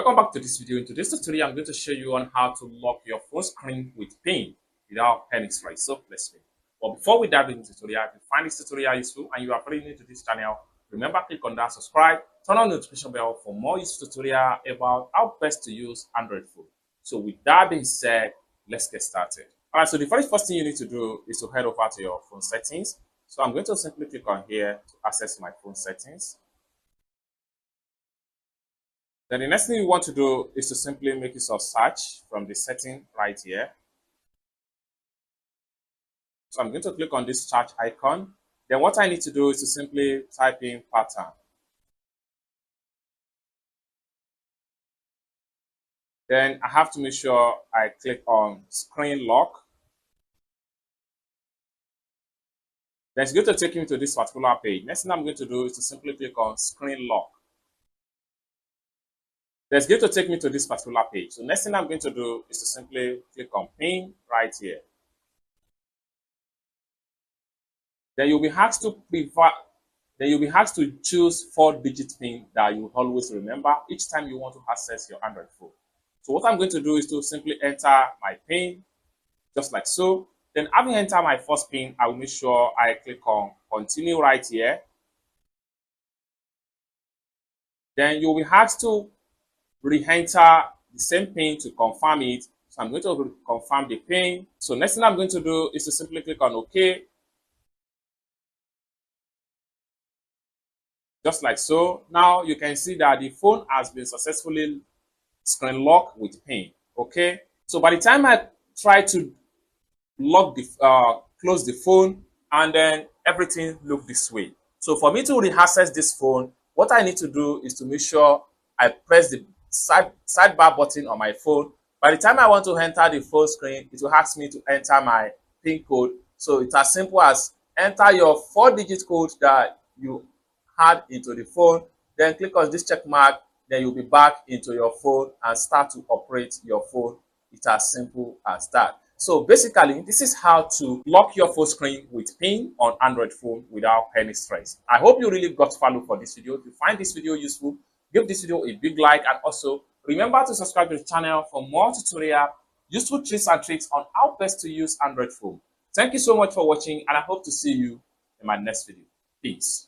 Welcome back to this video. In today's tutorial, I'm going to show you on how to lock your phone screen with PIN without any stress. So let's begin. But before we dive into the tutorial, if you find this tutorial useful and you are very new to this channel, remember click on that subscribe, turn on the notification bell for more useful tutorial about how best to use Android phone. So with that being said, let's get started. All right, so the very first thing you need to do is to head over to your phone settings. So I'm going to simply click on here to access my phone settings. Then the next thing you want to do is to simply make use of search from the setting right here. So I'm going to click on this search icon. Then what I need to do is to simply type in pattern. Then I have to make sure I click on screen lock. Then it's going to take me to this particular page. Next thing I'm going to do is to simply click on screen lock. That's going to take me to this particular page. So next thing I'm going to do is to simply click on PIN right here. Then you'll be asked to choose 4-digit PIN that you always remember each time you want to access your Android phone. So what I'm going to do is to simply enter my PIN, just like so. Then having entered my first PIN, I will make sure I click on continue right here. Then you'll be asked to re-enter the same PIN to confirm it. So I'm going to confirm the PIN. So next thing I'm going to do is to simply click on OK. Just like so. Now you can see that the phone has been successfully screen locked with PIN. Okay. So by the time I try to lock the close the phone, and then everything look this way. So for me to re-access this phone, what I need to do is to make sure I press the sidebar button on my phone. By the time I want to enter the phone screen, it will ask me to enter my PIN code. So it's as simple as enter your 4-digit code that you had into the phone, then click on this check mark, then you'll be back into your phone and start to operate your phone. It's as simple as that. So basically, this is how to lock your phone screen with PIN on Android phone without any stress. I hope you really got value for this video. If you find this video useful, give this video a big like, and also remember to subscribe to the channel for more tutorial, useful tips and tricks on how best to use Android phone. Thank you so much for watching, and I hope to see you in my next video. Peace.